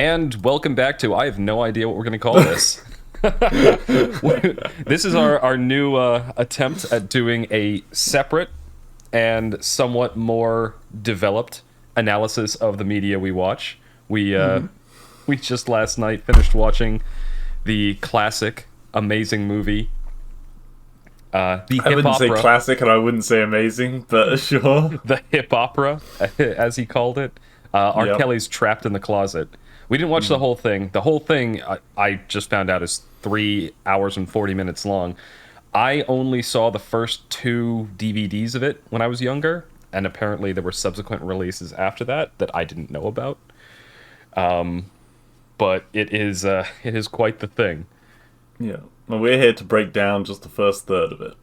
And welcome back to I have no idea what we're going to call this. This is our new attempt at doing a separate and somewhat more developed analysis of the media we watch. We just last night finished watching the classic, amazing movie, the I hip wouldn't say opera, classic and I wouldn't say amazing, but sure. the hip opera, as he called it. R. Yep. Kelly's Trapped in the Closet. We didn't watch the whole thing. The whole thing, I just found out, is 3 hours and 40 minutes long. I only saw the first 2 DVDs of it when I was younger, and apparently there were subsequent releases after that I didn't know about. But it is quite the thing. Yeah. Well, we're here to break down just the first third of it.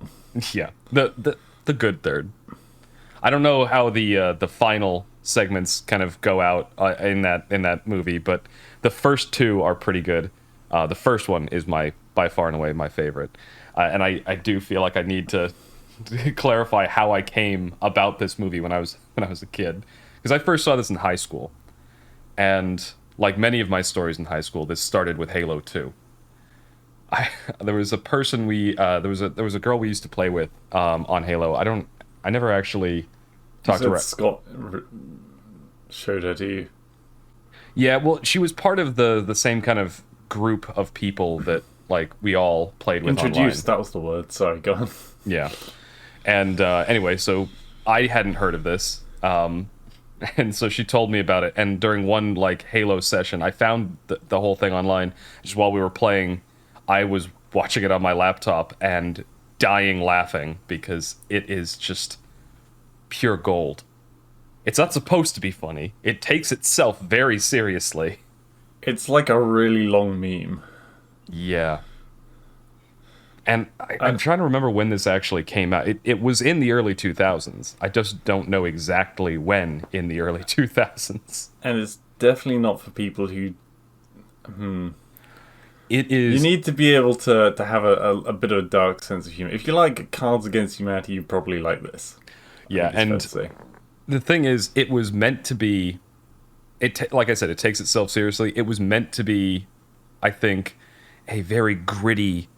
Yeah, the good third. I don't know how the final segments kind of go out in that movie, but the first 2 are pretty good. The first one is by far and away my favorite, and I do feel like I need to clarify how I came about this movie when I was a kid, because I first saw this in high school, and like many of my stories in high school, this started with Halo 2. There was a person there was a girl we used to play with on Halo. I never actually talked to her. Scott showed her to you. Yeah, well, she was part of the same kind of group of people that like we all played with Introduced, online. that was the word. Sorry, go on. Yeah, and anyway, so I hadn't heard of this, and so she told me about it. And during one like Halo session, I found the whole thing online. Just while we were playing, I was watching it on my laptop and dying laughing because it is just pure gold. It's not supposed to be funny. It takes itself very seriously. It's like a really long meme. Yeah. And I'm trying to remember when this actually came out. It was in the early 2000s. I just don't know exactly when in the early 2000s. And it's definitely not for people who... It is... You need to be able to have a bit of a dark sense of humor. If you like Cards Against Humanity, you probably like this. Yeah, and the thing is, it was meant to be... like I said, it takes itself seriously. It was meant to be, I think, a very gritty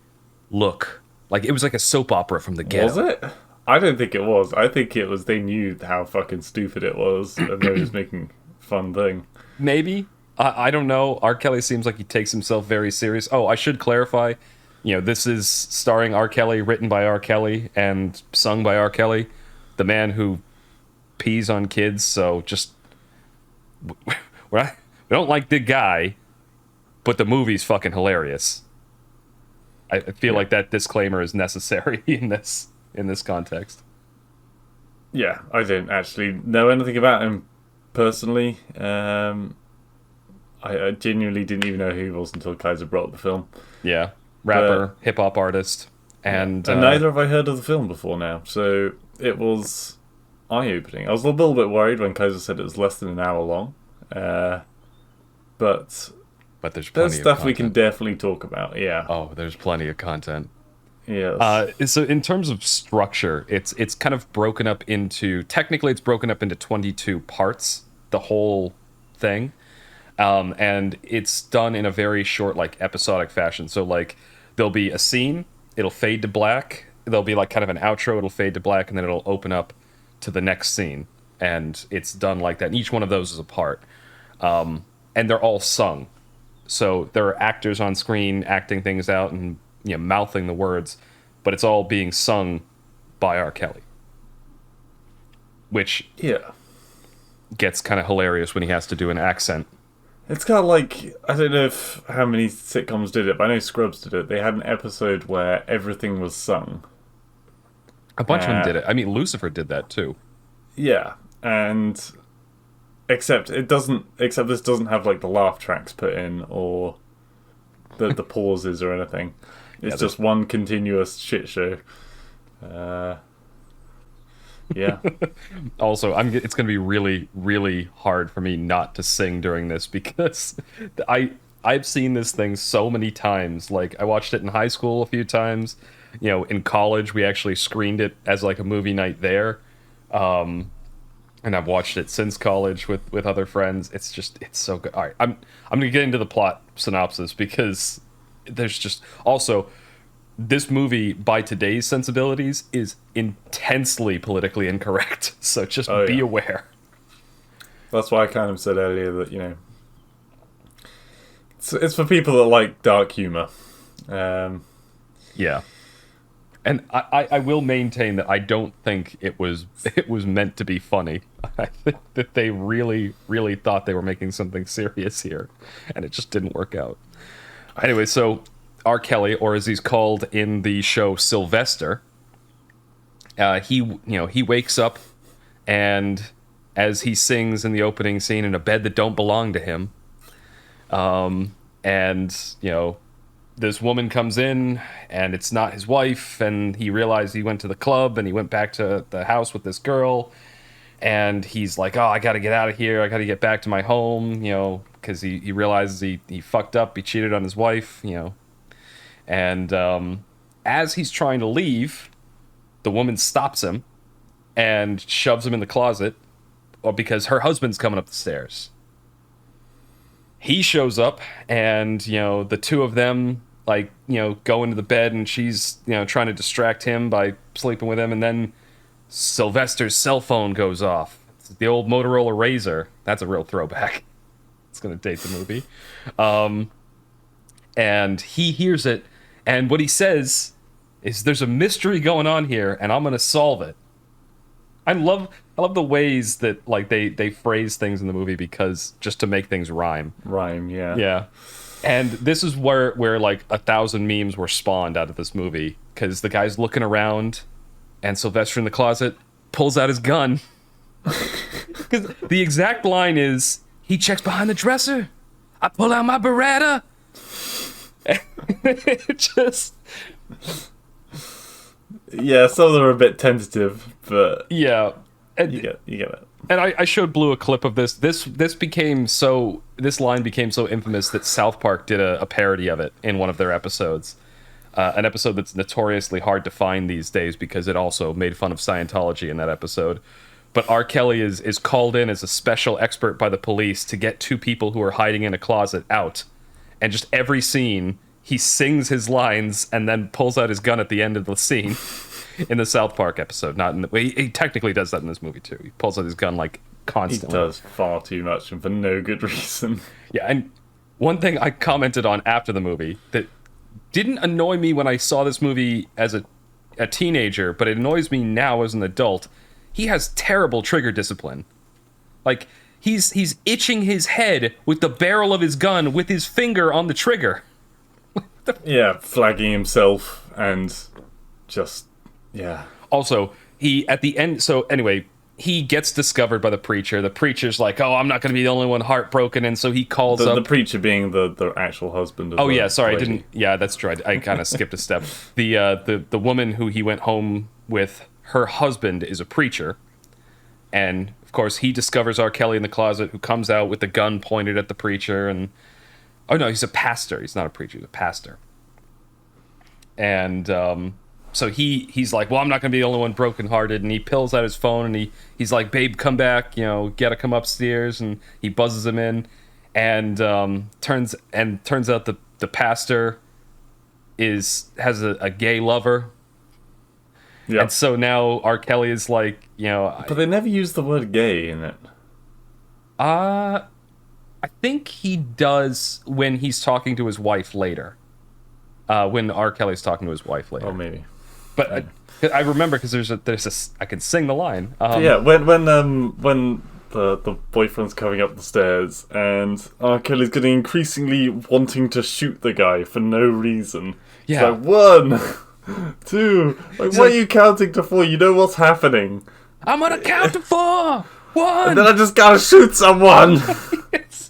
look. Like, it was like a soap opera from the get-go. Was it? I don't think it was. I think it was they knew how fucking stupid it was, and they were just making a fun thing. Maybe. I don't know. R. Kelly seems like he takes himself very serious. Oh, I should clarify. This is starring R. Kelly, written by R. Kelly, and sung by R. Kelly, the man who pees on kids. So just... we don't like the guy, but the movie's fucking hilarious. I feel like that disclaimer is necessary in this context. Yeah, I don't actually know anything about him personally. I genuinely didn't even know who he was until Kaiser brought up the film. Yeah, rapper, hip-hop artist, and neither have I heard of the film before now, so it was eye-opening. I was a little bit worried when Kaiser said it was less than an hour long, but there's stuff we can definitely talk about. Yeah. Oh, there's plenty of content. Yes. So in terms of structure, it's kind of broken up into... Technically, it's broken up into 22 parts, the whole thing. And it's done in a very short, like, episodic fashion. So, like, there'll be a scene, it'll fade to black, there'll be, like, kind of an outro, it'll fade to black, and then it'll open up to the next scene. And it's done like that. And each one of those is a part. And they're all sung. So there are actors on screen acting things out and mouthing the words, but it's all being sung by R. Kelly. Which gets kind of hilarious when he has to do an accent. It's kind of like, I don't know how many sitcoms did it, but I know Scrubs did it. They had an episode where everything was sung. A bunch of them did it. I mean, Lucifer did that too. Yeah, and except this doesn't have like the laugh tracks put in or the pauses or anything. It's just one continuous shit show. Yeah. Also, it's going to be really, really hard for me not to sing during this because I've seen this thing so many times. Like, I watched it in high school a few times. In college, we actually screened it as like a movie night there. and I've watched it since college with other friends. It's so good. All right, I'm gonna get into the plot synopsis because there's just also this movie by today's sensibilities is intensely politically incorrect. So just Oh, be yeah. aware. That's why I kind of said earlier that, it's for people that like dark humor. Yeah. And I will maintain that I don't think it was meant to be funny. I think that they really, really thought they were making something serious here, and it just didn't work out. Anyway, so R. Kelly, or as he's called in the show, Sylvester, he wakes up, and as he sings in the opening scene in a bed that don't belong to him, and this woman comes in and it's not his wife, and he realized he went to the club and he went back to the house with this girl, and he's like, oh, I gotta get out of here, I gotta get back to my home, because he realizes he fucked up, he cheated on his wife, and as he's trying to leave, the woman stops him and shoves him in the closet, because her husband's coming up the stairs. He shows up, and the two of them go into the bed, and she's trying to distract him by sleeping with him, and then Sylvester's cell phone goes off. It's the old Motorola Razor. That's a real throwback. It's gonna date the movie. And he hears it, and what he says is, there's a mystery going on here and I'm gonna solve it. I love the ways that they phrase things in the movie, because just to make things rhyme. Rhyme, yeah. Yeah. And this is where 1,000 memes were spawned out of this movie, because the guy's looking around and Sylvester in the closet pulls out his gun. Because the exact line is, he checks behind the dresser, I pull out my Beretta. It just... Yeah, some of them are a bit tentative, but Yeah. And, you get it. and I showed Blue a clip of this. This line became so infamous that South Park did a parody of it in one of their episodes. An episode that's notoriously hard to find these days, because it also made fun of Scientology in that episode. But R. Kelly is called in as a special expert by the police to get two people who are hiding in a closet out. And just every scene, he sings his lines and then pulls out his gun at the end of the scene. In the South Park episode, not in the... He technically does that in this movie, too. He pulls out his gun, constantly. He does far too much, and for no good reason. Yeah, and one thing I commented on after the movie that didn't annoy me when I saw this movie as a teenager, but it annoys me now as an adult, he has terrible trigger discipline. He's itching his head with the barrel of his gun with his finger on the trigger. Yeah, flagging himself, and just... Yeah. Also, he at the end. So anyway, he gets discovered by the preacher. The preacher's like, "Oh, I'm not going to be the only one heartbroken," and so he calls up the preacher being the actual husband. Of Oh the yeah, sorry, I lady. didn't. Yeah, that's true. I kind of skipped a step. The woman who he went home with, her husband is a preacher, and of course he discovers R. Kelly in the closet, who comes out with the gun pointed at the preacher, and oh no, he's a pastor. He's not a preacher. He's a pastor, and so he's like, well, I'm not gonna be the only one brokenhearted, and he pulls out his phone, and he's like, babe, come back, gotta come upstairs, and he buzzes him in, and turns out the pastor has a gay lover. Yeah. And so now R. Kelly is like, But they never use the word gay in it. I think he does when he's talking to his wife later. When R. Kelly's talking to his wife later. Oh, maybe. But I remember, because there's a I can sing the line. Yeah, when the boyfriend's coming up the stairs, and R. Kelly's getting increasingly wanting to shoot the guy for no reason. Yeah. It's like, 1, 2. Like, what are you counting to 4? You know what's happening. I'm gonna count to 4. 1. And then I just gotta shoot someone.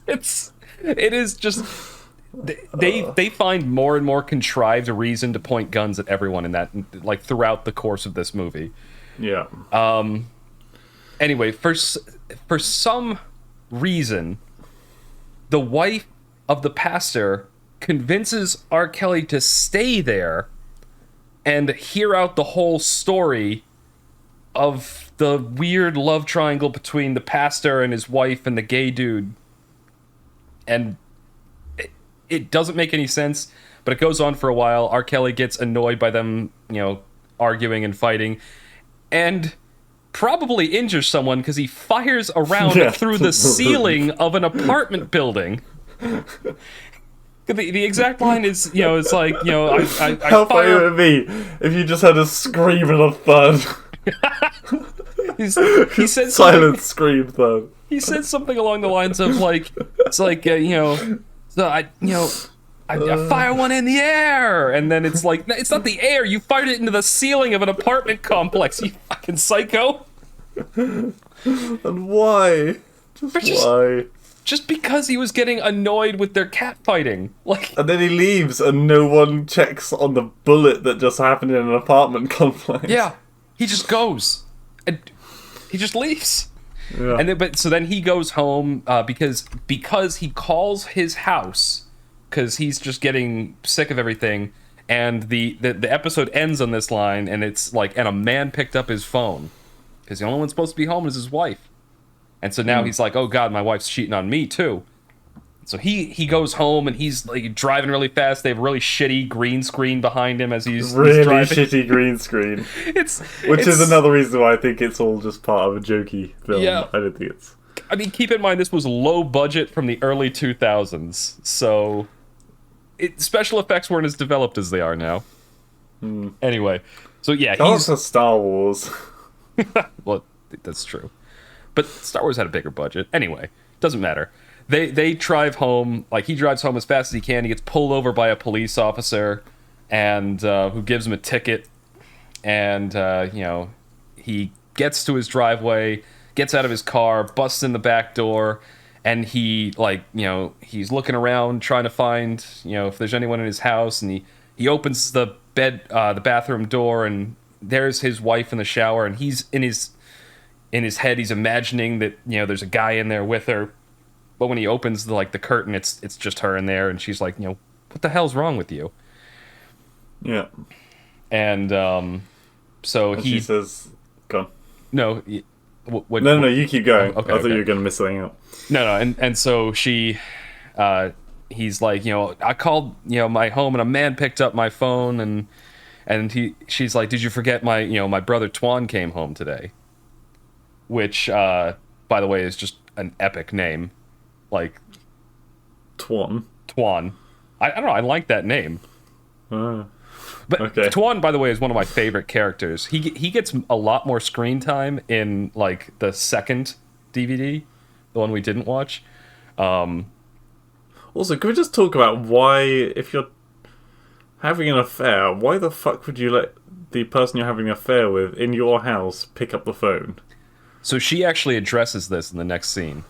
It is just they find more and more contrived reason to point guns at everyone in that, throughout the course of this movie. Yeah. Anyway, for some reason, the wife of the pastor convinces R. Kelly to stay there and hear out the whole story of the weird love triangle between the pastor and his wife and the gay dude. And it doesn't make any sense, but it goes on for a while. R. Kelly gets annoyed by them, arguing and fighting, and probably injures someone because he fires a round through the ceiling of an apartment building. The exact line is, it's like, I How funny fire... would it be if you just had a scream and a thud? he said Silent scream thud. He said something along the lines of like, it's like, so I fire one in the air, and then it's like, it's not the air, you fired it into the ceiling of an apartment complex, you fucking psycho. And why? Why? Just because he was getting annoyed with their cat fighting. And then he leaves and no one checks on the bullet that just happened in an apartment complex. Yeah, he just goes. And he just leaves. Yeah. And so then he goes home because he calls his house because he's just getting sick of everything, and the episode ends on this line, and it's like, and a man picked up his phone because the only one supposed to be home is his wife, and so now he's like, oh god, my wife's cheating on me too. So he goes home and he's like driving really fast. They have a really shitty green screen behind him as he's really driving. Shitty green screen. Which is another reason why I think it's all just part of a jokey film. Yeah. I don't think it's... I mean, keep in mind this was low budget from the early 2000s, so special effects weren't as developed as they are now. Anyway, so yeah, he's a Star Wars. Well, that's true, but Star Wars had a bigger budget. Anyway, doesn't matter. They drive home, like he drives home as fast as he can. He gets pulled over by a police officer, and who gives him a ticket. And he gets to his driveway, gets out of his car, busts in the back door, and he he's looking around trying to find if there's anyone in his house. And he opens the bathroom door, and there's his wife in the shower, and he's in his head he's imagining that there's a guy in there with her. But when he opens the curtain, it's just her in there, and she's like, what the hell's wrong with you? Yeah. And so and he she says, "Go on." No, No, you keep going. Okay, I thought you were going to miss something out. No, and so she, he's like, I called my home, and a man picked up my phone, and she's like, did you forget my brother Twan came home today? Which, by the way, is just an epic name. Like Twan. I don't know. I like that name. But okay. Twan, by the way, is one of my favorite characters. He gets a lot more screen time in the second DVD, the one we didn't watch. Also, can we just talk about why, if you're having an affair, why the fuck would you let the person you're having an affair with in your house pick up the phone? So she actually addresses this in the next scene.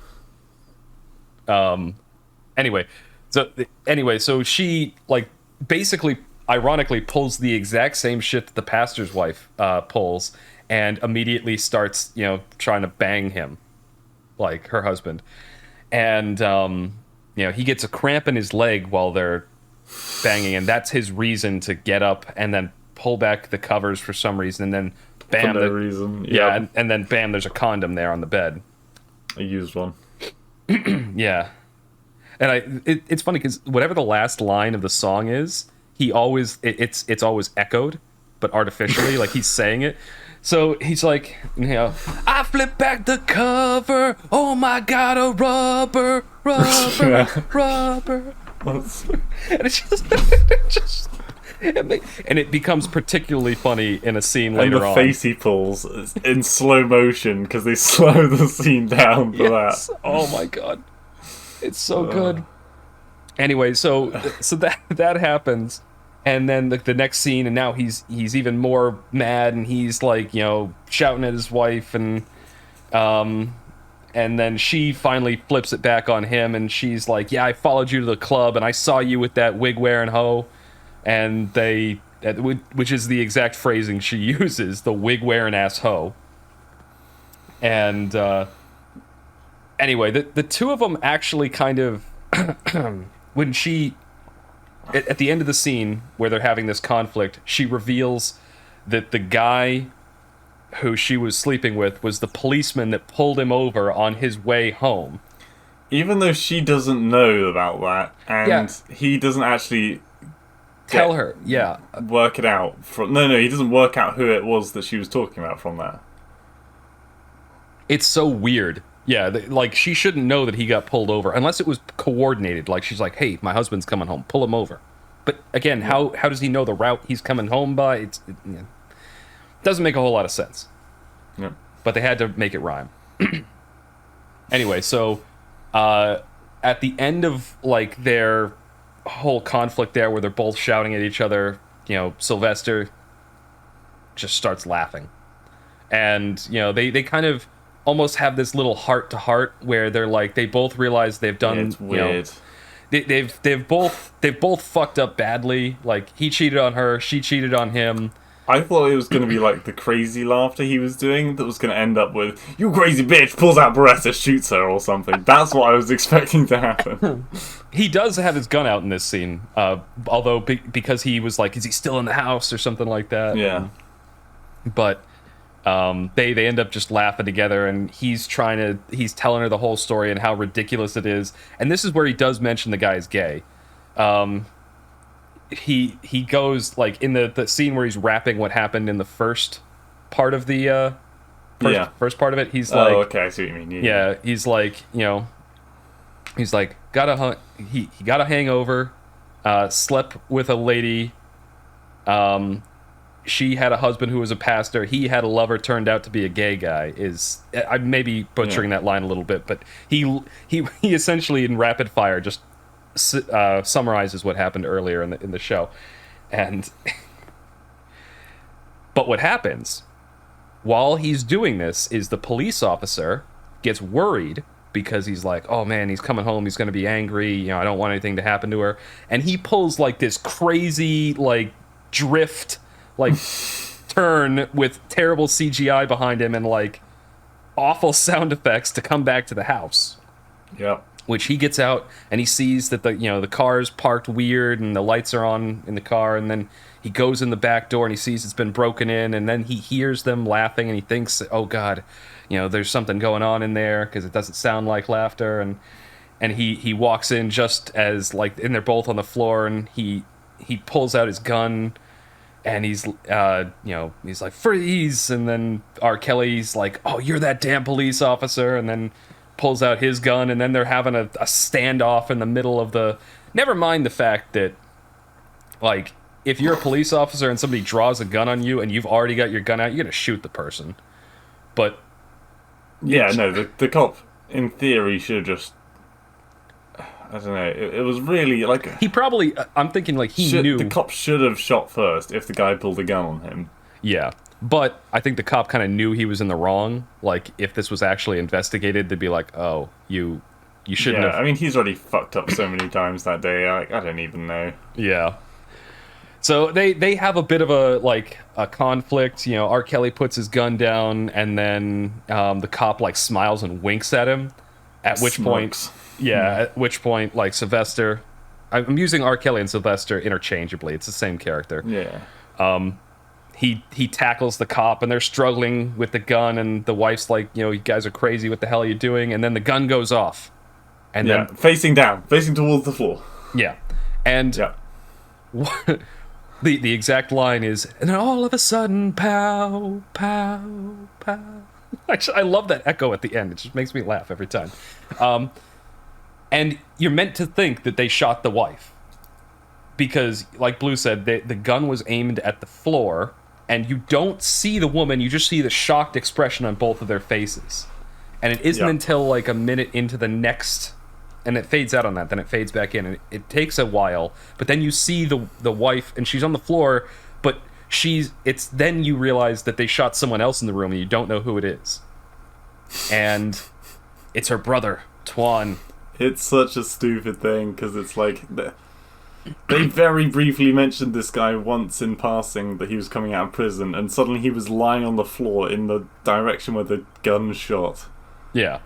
Anyway, so she basically ironically pulls the exact same shit that the pastor's wife pulls, and immediately starts trying to bang him, like her husband. And he gets a cramp in his leg while they're banging, and that's his reason to get up and then pull back the covers for some reason, and then bam, for no reason. Yeah, and then bam, there's a condom there on the bed. I used one. Yeah. And it's funny because whatever the last line of the song is, he always it's always echoed, but artificially, like he's saying it. So he's like, I flip back the cover. Oh my god, a rubber. And it's just and it becomes particularly funny in a scene later on. And the face he pulls is in slow motion because they slow the scene down for that. Oh my god, it's so good. Anyway, so that happens, and then the next scene, and now he's even more mad, and he's shouting at his wife, and then she finally flips it back on him, and she's like, yeah, I followed you to the club, and I saw you with that wig wearing hoe. And which is the exact phrasing she uses, the wig wearing ass hoe. And anyway, the two of them actually kind of when she at the end of the scene where they're having this conflict, she reveals that the guy who she was sleeping with, was the policeman that pulled him over on his way home. Even though she doesn't know about that, and he doesn't actually tell her, work it out. No, he doesn't work out who it was that she was talking about from that. It's so weird. Yeah, like, she shouldn't know that he got pulled over, unless it was coordinated. Like, she's like, hey, my husband's coming home, pull him over. But, again, how does he know the route he's coming home by? It doesn't make a whole lot of sense. Yep. But they had to make it rhyme. Anyway, so, at the end of, like, their whole conflict there, where they're both shouting at each other, Sylvester just starts laughing. And, they kind of almost have this little heart-to-heart where they're like, they both realize they've done. It's weird. They've both fucked up badly. Like, he cheated on her, she cheated on him. I thought it was going to be like the crazy laughter he was doing that was going to end up with, you crazy bitch, pulls out Beretta, shoots her or something. That's what I was expecting to happen. He does have his gun out in this scene, although because he was like, is he still in the house or something like that? Yeah. But they end up just laughing together, and he's telling her the whole story and how ridiculous it is. And this is where he does mention the guy is gay. He goes, like, in the scene where he's rapping what happened in the first part of the first part of it, he's like, oh, okay, I see what you mean. Yeah, he's like, he's like, he got a hangover, slept with a lady, she had a husband who was a pastor, he had a lover, turned out to be a gay guy. I may be butchering that line a little bit, but he essentially, in rapid fire, just summarizes what happened earlier in the show. And but what happens while he's doing this is the police officer gets worried, because he's like, oh man, he's coming home, he's going to be angry, I don't want anything to happen to her. And he pulls, like, this crazy, like, drift, like, turn with terrible CGI behind him and, like, awful sound effects to come back to the house. Yeah. Which he gets out and he sees that the car's parked weird and the lights are on in the car, and then he goes in the back door and he sees it's been broken in, and then he hears them laughing and he thinks, oh god, there's something going on in there, because it doesn't sound like laughter, and he walks in just as, like, and they're both on the floor, and he pulls out his gun and he's he's like, freeze, and then R. Kelly's like, oh, you're that damn police officer, and then pulls out his gun, and then they're having a standoff in the middle of the... Never mind the fact that, like, if you're a police officer and somebody draws a gun on you and you've already got your gun out, you're gonna shoot the person. But... Yeah, no, the cop, in theory, should have just... I don't know, it was really, like... He probably... I'm thinking, like, he knew... The cop should have shot first if the guy pulled a gun on him. Yeah. But I think the cop kind of knew he was in the wrong. Like, if this was actually investigated, they'd be like, oh, you shouldn't have... I mean, he's already fucked up so many times that day, I don't even know. Yeah. So they have a bit of a conflict. R. Kelly puts his gun down, and then the cop, like, smiles and winks at him. At which point... Yeah, at which point, like, Sylvester... I'm using R. Kelly and Sylvester interchangeably. It's the same character. Yeah. He tackles the cop, and they're struggling with the gun, and the wife's like, you guys are crazy, what the hell are you doing? And then the gun goes off. And then facing towards the floor. Yeah. And the exact line is, and then all of a sudden, pow, pow, pow. Actually, I love that echo at the end. It just makes me laugh every time. And you're meant to think that they shot the wife. Because, like Blue said, the gun was aimed at the floor, and you don't see the woman, you just see the shocked expression on both of their faces. And it isn't until, like, a minute into the next... And it fades out on that, then it fades back in, and it takes a while. But then you see the wife, and she's on the floor, but it's then you realize that they shot someone else in the room, and you don't know who it is. And it's her brother, Twan. It's such a stupid thing, because it's like... They very briefly mentioned this guy once in passing, that he was coming out of prison, and suddenly he was lying on the floor in the direction where the gun shot. Yeah.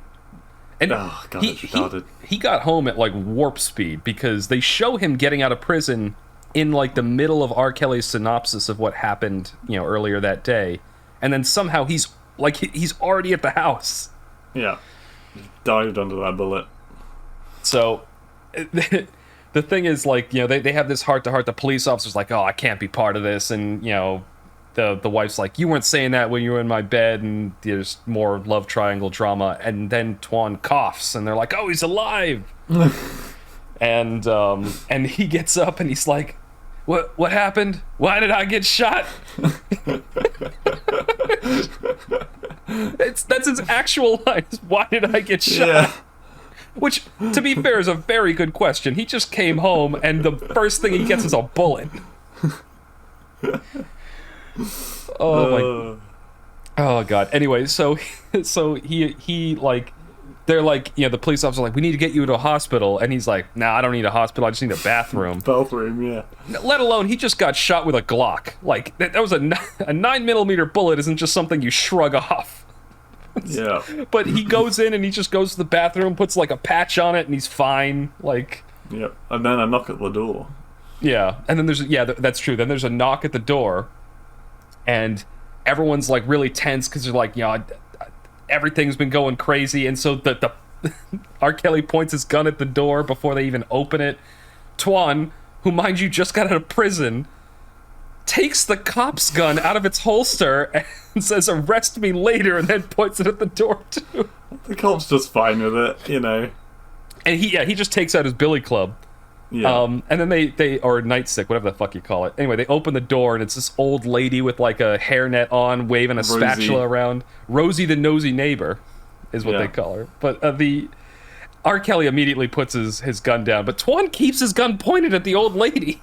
And oh, God, it's retarded. He got home at, like, warp speed, because they show him getting out of prison in, like, the middle of R. Kelly's synopsis of what happened, earlier that day. and then somehow he's already at the house. Yeah. Dived under that bullet. So the thing is, like, you know, they have this heart-to-heart. The police officer's like, oh, I can't be part of this, and, you know, the wife's like, you weren't saying that when you were in my bed, and there's more love triangle drama, and then Tuan coughs, and they're like, oh, he's alive. And he gets up and he's like, what happened? Why did I get shot? That's his actual lines. Why did I get shot? Yeah. Which, to be fair, is a very good question. He just came home and the first thing he gets is a bullet. Oh god. Anyway, so he like, they're like, you know, the police officer like, we need to get you to a hospital, and he's like, nah, I don't need a hospital, I just need a bathroom. Bathroom, yeah. Let alone he just got shot with a Glock. Like, that was a 9mm bullet isn't just something you shrug off. Yeah. But he goes in and he just goes to the bathroom, puts like a patch on it, and he's fine. Like, yep. And then a knock at the door. yeah. And then that's true. Then there's a knock at the door, and everyone's like really tense because they're like, you know, everything's been going crazy, and so the R. Kelly points his gun at the door before they even open it. Tuan, who, mind you, just got out of prison, takes the cop's gun out of its holster and says, arrest me later, and then points it at the door too. The cop's just fine with it, you know. And he just takes out his billy club. Yeah. And then they or nightstick, whatever the fuck you call it. Anyway, they open the door and it's this old lady with like a hairnet on, waving a spatula around. Rosie the nosy neighbor is what they call her. But the R. Kelly immediately puts his gun down, but Tuan keeps his gun pointed at the old lady.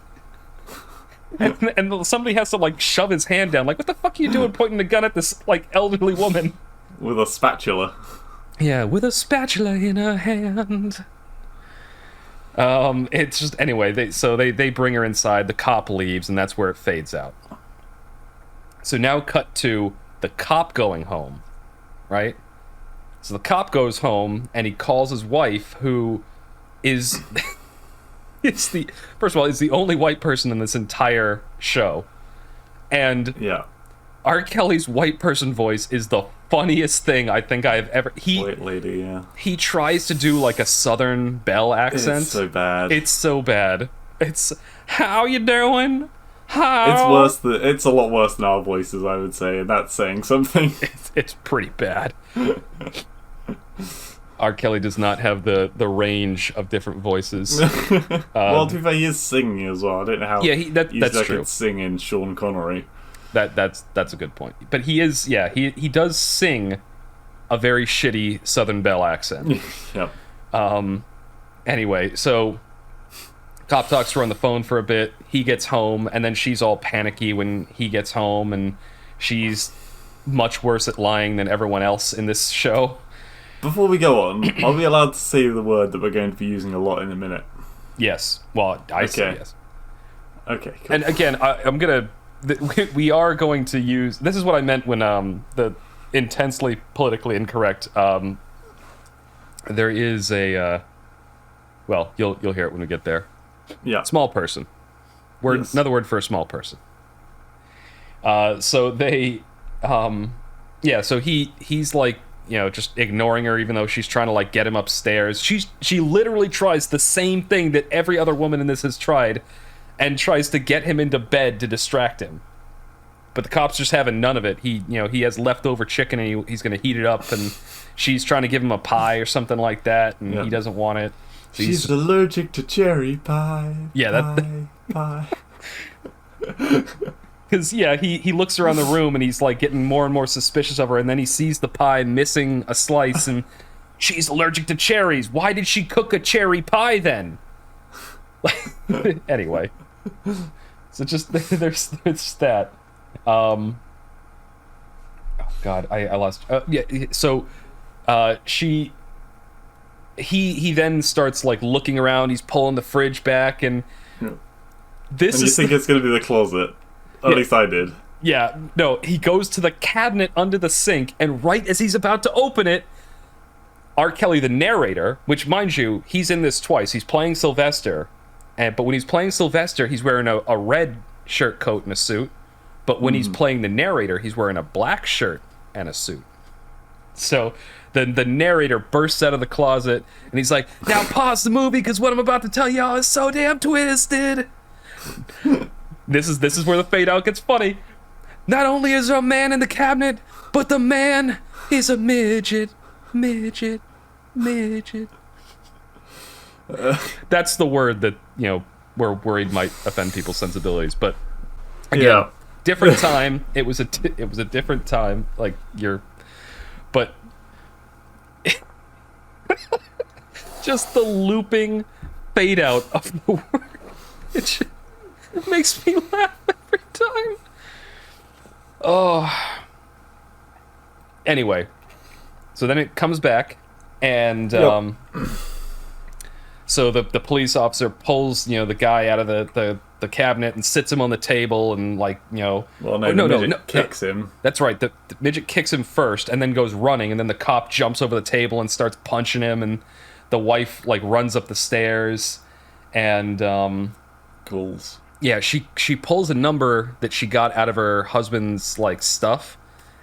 And somebody has to like shove his hand down. Like, what the fuck are you doing pointing the gun at this like elderly woman? With a spatula. Yeah, with a spatula in her hand. It's just, anyway, they bring her inside, the cop leaves, and that's where it fades out. So now cut to the cop going home, right? So the cop goes home, and he calls his wife, who is... first of all, is the only white person in this entire show. And yeah, R. Kelly's white person voice is the funniest thing I think I've ever... White lady, yeah. He tries to do like a Southern belle accent. It's so bad. It's so bad. It's, how you doing? How? It's a lot worse than our voices, I would say, and that's saying something. It's pretty bad. R. Kelly does not have the range of different voices. Well, to be fair, he is singing as well. I don't know how. Yeah, that's true. Singing Sean Connery. That's a good point. But he is, yeah, he does sing a very shitty Southern belle accent. Yep. Anyway, so cop talks to her on the phone for a bit. He gets home, and then she's all panicky when he gets home, and she's much worse at lying than everyone else in this show. Before we go on, are we allowed to say the word that we're going to be using a lot in a minute? Yes. Well, I say yes. Okay, cool. And again, I'm gonna... we are going to use... This is what I meant when the intensely politically incorrect... there is a... well, you'll hear it when we get there. Yeah. Small person. Yes. Another word for a small person. So they... yeah, so he's like, you know, just ignoring her even though she's trying to like get him upstairs. She literally tries the same thing that every other woman in this has tried, and tries to get him into bed to distract him. But the cop's just having none of it. He has leftover chicken and he's going to heat it up, and she's trying to give him a pie or something like that, and he doesn't want it. So she's allergic to cherry pie. Yeah, pie. Because, yeah, he looks around the room and he's, like, getting more and more suspicious of her, and then he sees the pie missing a slice, and she's allergic to cherries. Why did she cook a cherry pie, then? Anyway. So just, there's that. Oh, God, I lost... yeah, so, he then starts, like, looking around, he's pulling the fridge back, and... This and you think it's going to be the closet. At least I did. Yeah, no, he goes to the cabinet under the sink, and right as he's about to open it, R. Kelly, the narrator, which, mind you, he's in this twice. He's playing Sylvester, but when he's playing Sylvester, he's wearing a red shirt coat and a suit. But when he's playing the narrator, he's wearing a black shirt and a suit. So the narrator bursts out of the closet, and he's like, now pause the movie, because what I'm about to tell y'all is so damn twisted. This is where the fade out gets funny. Not only is there a man in the cabinet, but the man is a midget. Midget. Midget. That's the word that, we're worried might offend people's sensibilities. But again, different time. It was a different time. Like, but just the looping fade out of the word. It makes me laugh every time. Oh. Anyway, so then it comes back, and so the police officer pulls the guy out of the cabinet and sits him on the table, and Midget kicks him. That's right. The midget kicks him first, and then goes running, and then the cop jumps over the table and starts punching him, and the wife runs up the stairs, and calls. Yeah, she pulls a number that she got out of her husband's stuff,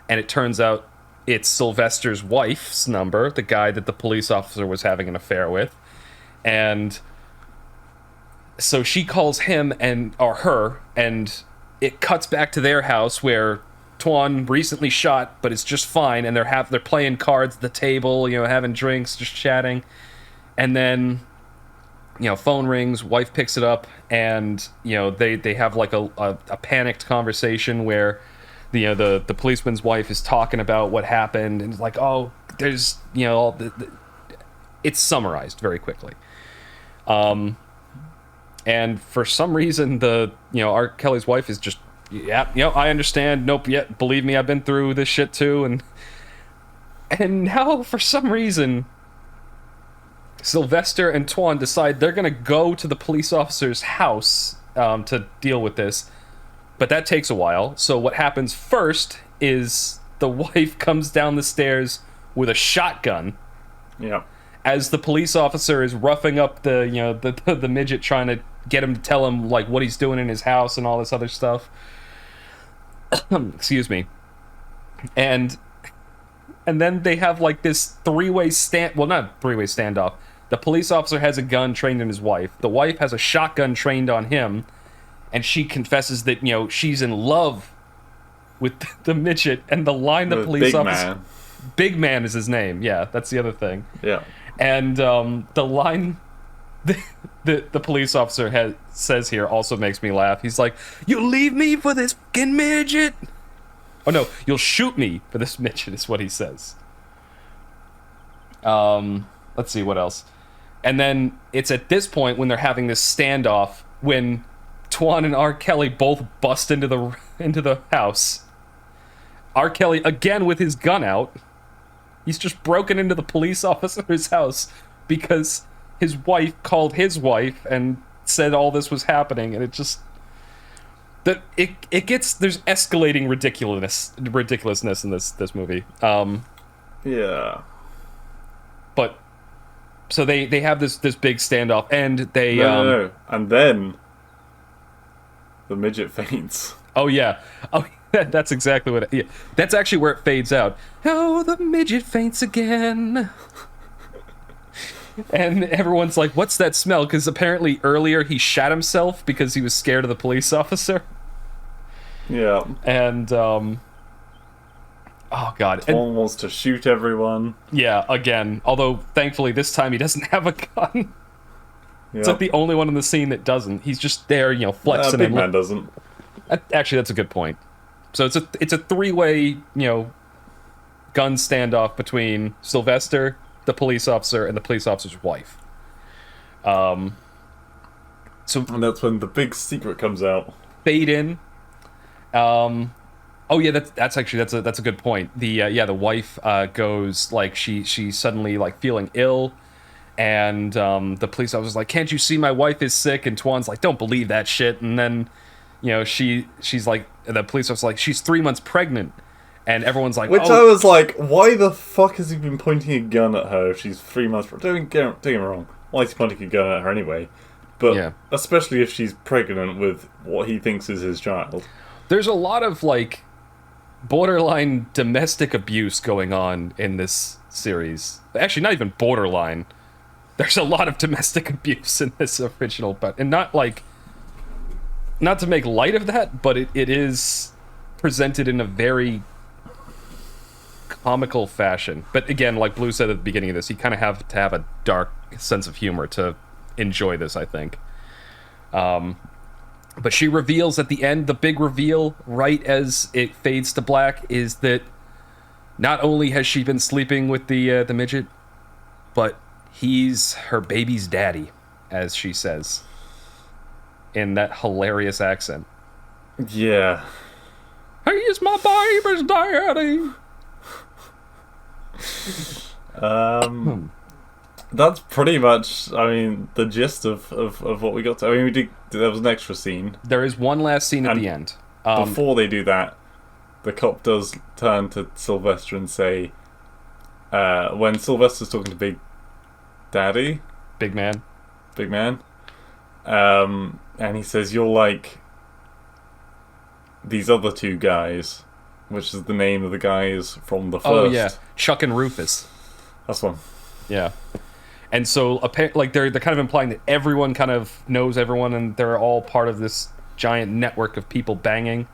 and it turns out it's Sylvester's wife's number, the guy that the police officer was having an affair with. And so she calls him or her, and it cuts back to their house where Tuan recently shot, but is just fine, and they're playing cards at the table, having drinks, just chatting. And then phone rings, wife picks it up, and they have a panicked conversation where the policeman's wife is talking about what happened, and it's like, oh, there's it's summarized very quickly. And for some reason R. Kelly's wife is just, I understand, nope, believe me, I've been through this shit too, and now for some reason Sylvester and Tuan decide they're gonna go to the police officer's house to deal with this, but that takes a while. So what happens first is the wife comes down the stairs with a shotgun. Yeah. As the police officer is roughing up the midget, trying to get him to tell him what he's doing in his house and all this other stuff. Excuse me. And then they have this three-way not three-way standoff. The police officer has a gun trained on his wife. The wife has a shotgun trained on him, and she confesses that she's in love with the midget. And the line the police officer, Big Man is his name. Yeah, that's the other thing. Yeah. And the line the police officer says here also makes me laugh. He's like, "You'll leave me for this fucking midget?" Oh no, "You'll shoot me for this midget," is what he says. Let's see what else. And then it's at this point when they're having this standoff when Tuan and R. Kelly both bust into the house. R. Kelly again with his gun out. He's just broken into the police officer's house because his wife called his wife and said all this was happening, and there's escalating ridiculousness in this movie. Yeah. But so they have this big standoff, and they no. And then the midget faints. Oh yeah. Oh, that's exactly what. That's actually where it fades out. Oh, the midget faints again. And everyone's like, "What's that smell?" Because apparently earlier he shot himself because he was scared of the police officer. Yeah. And oh god, Tom wants to shoot everyone. Yeah, again. Although thankfully this time he doesn't have a gun. Yeah. It's the only one in the scene that doesn't. He's just there, flexing. Big Man doesn't. Actually, that's a good point. So it's a three-way, gun standoff between Sylvester, the police officer, and the police officer's wife. And that's when the big secret comes out. Fade in. Oh yeah, that's a good point. The wife goes she's suddenly feeling ill, and the police officer's like, "Can't you see my wife is sick?" And Tuan's like, "Don't believe that shit." And then she's like, the police officer's like, "She's 3 months pregnant," and everyone's like, I was like, why the fuck has he been pointing a gun at her if she's 3 months pregnant? Don't get me wrong, why is he pointing a gun at her anyway? But especially if she's pregnant with what he thinks is his child. there's a lot of like borderline domestic abuse going on in this series. Actually, not even borderline. There's a lot of domestic abuse in this original, but and not to make light of that, but it is presented in a very comical fashion. But again, like Blue said at the beginning of this, you kind of have to have a dark sense of humor to enjoy this, I think. But she reveals at the end, the big reveal, right as it fades to black, is that not only has she been sleeping with the midget, but he's her baby's daddy, as she says, in that hilarious accent. Yeah. He is my baby's daddy. That's pretty much, I mean, the gist of what we got to. I mean, there was an extra scene. There is one last scene at the end. Before they do that, the cop does turn to Sylvester and say, when Sylvester's talking to Big Man, and he says, "You're like these other two guys," which is the name of the guys from the first. Oh yeah, Chuck and Rufus. That's one. Yeah. And so, like, they're kind of implying that everyone kind of knows everyone, and they're all part of this giant network of people banging.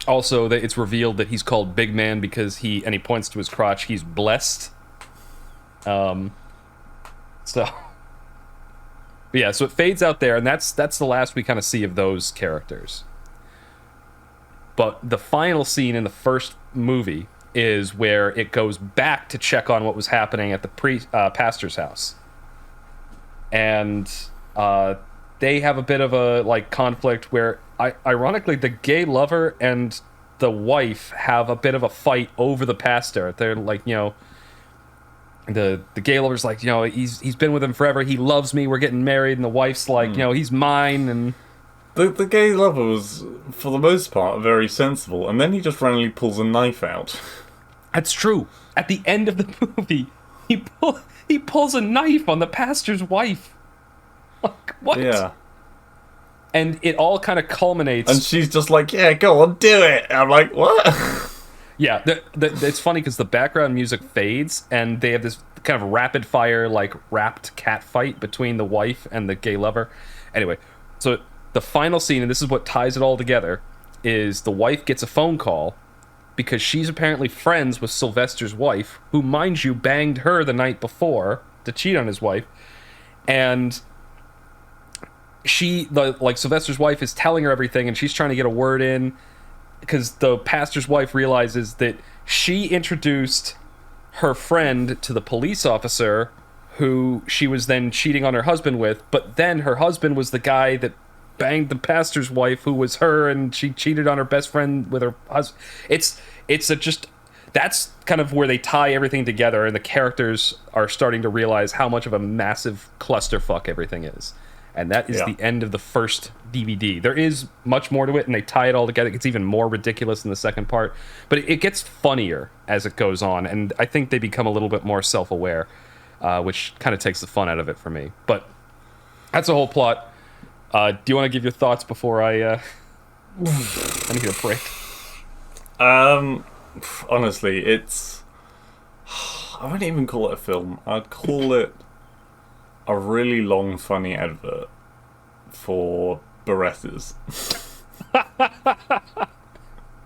Also, that it's revealed that he's called Big Man because he points to his crotch. He's blessed. So, but yeah. So it fades out there, and that's the last we kind of see of those characters. But the final scene in the first movie is where it goes back to check on what was happening at the pastor's house, and they have a bit of a like conflict where, ironically, the gay lover and the wife have a bit of a fight over the pastor. They're like, the gay lover's like, he's been with him forever. He loves me. We're getting married, and the wife's like, he's mine. And the gay lover was, for the most part, very sensible, and then he just randomly pulls a knife out. That's true. At the end of the movie, he pulls a knife on the pastor's wife. Like, what? Yeah. And it all kind of culminates. And she's just like, yeah, go on, do it. And I'm like, what? Yeah, it's funny because the background music fades, and they have this kind of rapid fire, like, wrapped cat fight between the wife and the gay lover. Anyway, so the final scene, and this is what ties it all together, is the wife gets a phone call because she's apparently friends with Sylvester's wife, who, mind you, banged her the night before to cheat on his wife. And Sylvester's wife is telling her everything, and she's trying to get a word in because the pastor's wife realizes that she introduced her friend to the police officer who she was then cheating on her husband with, but then her husband was the guy that banged the pastor's wife, who was her, and she cheated on her best friend with her husband. That's kind of where they tie everything together, and the characters are starting to realize how much of a massive clusterfuck everything is. And that is the end of the first DVD. There is much more to it, and they tie it all together. It gets even more ridiculous in the second part, but it gets funnier as it goes on, and I think they become a little bit more self-aware, which kind of takes the fun out of it for me. But that's the whole plot. Do you want to give your thoughts before I need a break? Honestly, it's... I wouldn't even call it a film. I'd call it a really long, funny advert for Berettas.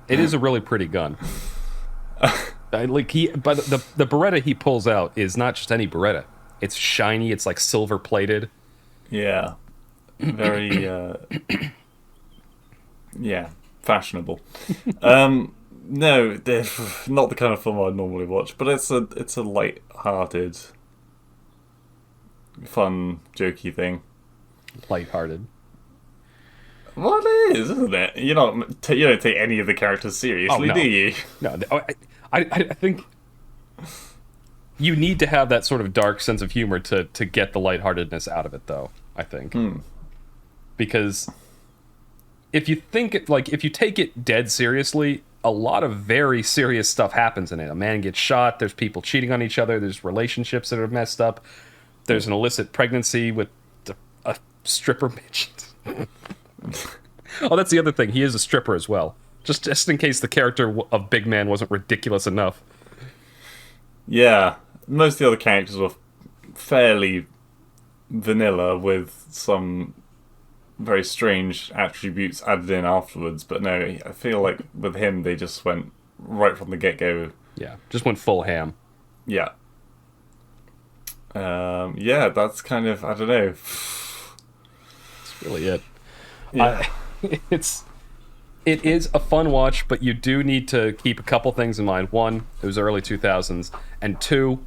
It is a really pretty gun. But the Beretta he pulls out is not just any Beretta. It's shiny. It's like silver plated. Yeah. Very, fashionable. No, they're not the kind of film I'd normally watch, but it's a light-hearted, fun, jokey thing. Light-hearted. Well, it is, isn't it? You don't take any of the characters seriously, do you? No, I think you need to have that sort of dark sense of humor to get the lightheartedness out of it, though, I think. Because if you take it dead seriously, a lot of very serious stuff happens in it. A man gets shot, there's people cheating on each other, there's relationships that are messed up, there's an illicit pregnancy with a stripper midget. Oh, that's the other thing. He is a stripper as well. Just in case the character of Big Man wasn't ridiculous enough. Yeah, most of the other characters were fairly vanilla with some very strange attributes added in afterwards. But no, I feel like with him, they just went right from the get-go. Yeah, just went full ham. Yeah. Yeah, that's kind of, I don't know. That's really it. Yeah. It is a fun watch, but you do need to keep a couple things in mind. One, it was early 2000s, and two,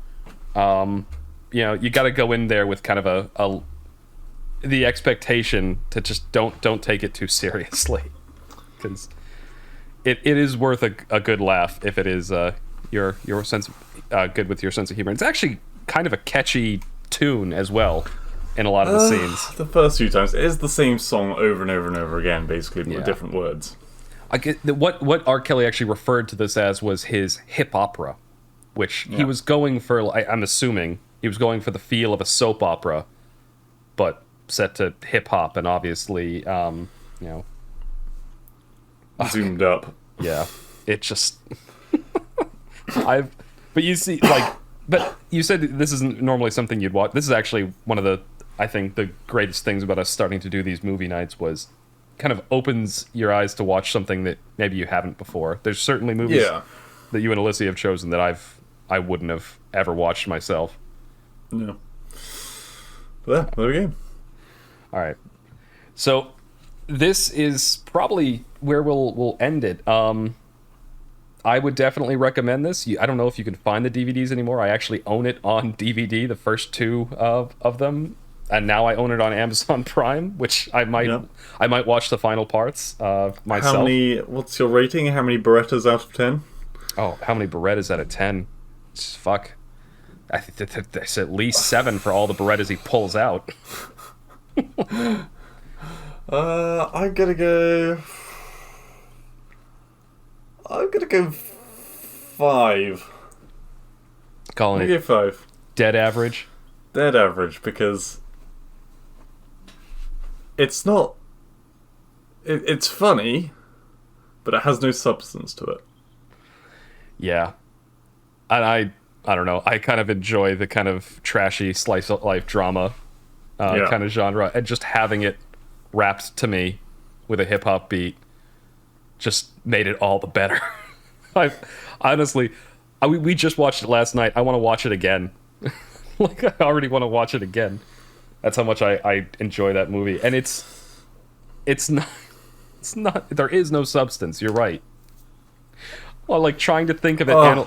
you got to go in there with kind of the expectation to just don't take it too seriously, because it is worth a good laugh if it is your sense good with your sense of humor. It's actually kind of a catchy tune as well in a lot of the scenes. The first few times, it is the same song over and over and over again, basically, Yeah. with different words. I get what R. Kelly actually referred to this as was his hip opera, which he was going for. I'm assuming he was going for the feel of a soap opera, but set to hip hop, and obviously, Zoomed up. yeah, it just. But you see, but you said this isn't normally something you'd watch. This is actually one of I think the greatest things about us starting to do these movie nights was kind of opens your eyes to watch something that maybe you haven't before. There's certainly movies that you and Alyssa have chosen that I wouldn't have ever watched myself. No. Well, there we go. All right. So this is probably where we'll end it. I would definitely recommend this. I don't know if you can find the DVDs anymore. I actually own it on DVD, the first two of them. And now I own it on Amazon Prime, which I might watch the final parts myself. What's your rating? How many Berettas out of 10? Oh, how many Berettas out of 10? Fuck. I think that's at least 7 for all the Berettas he pulls out. I'm gonna go 5. Calling I'm gonna it go 5. dead average. Dead average, because it's not. It's funny, but it has no substance to it. Yeah. And I don't know. I kind of enjoy the kind of trashy slice of life drama kind of genre, and just having it wrapped to me with a hip hop beat just made it all the better. We just watched it last night. I want to watch it again. I already want to watch it again. That's how much I enjoy that movie. And it's not there is no substance. You're right. Well, trying to think of it.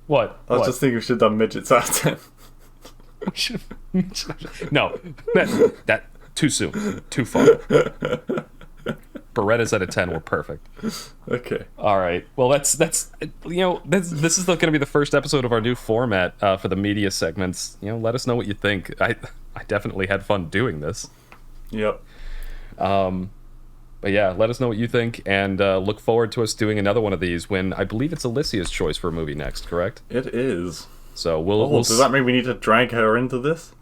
What? I was just thinking we should have done Midgets out of 10. No, that too soon, too far. Berettas out of 10 were perfect. Okay. All right. Well, this is going to be the first episode of our new format for the media segments. Let us know what you think. I definitely had fun doing this. Yep. But yeah, let us know what you think, and look forward to us doing another one of these when I believe it's Alicia's choice for a movie next. Correct? It is. So we'll does that mean we need to drag her into this?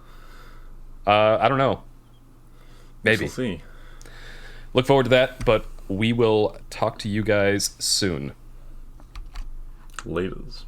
I don't know. Maybe. We'll see. Look forward to that, but we will talk to you guys soon. Laters.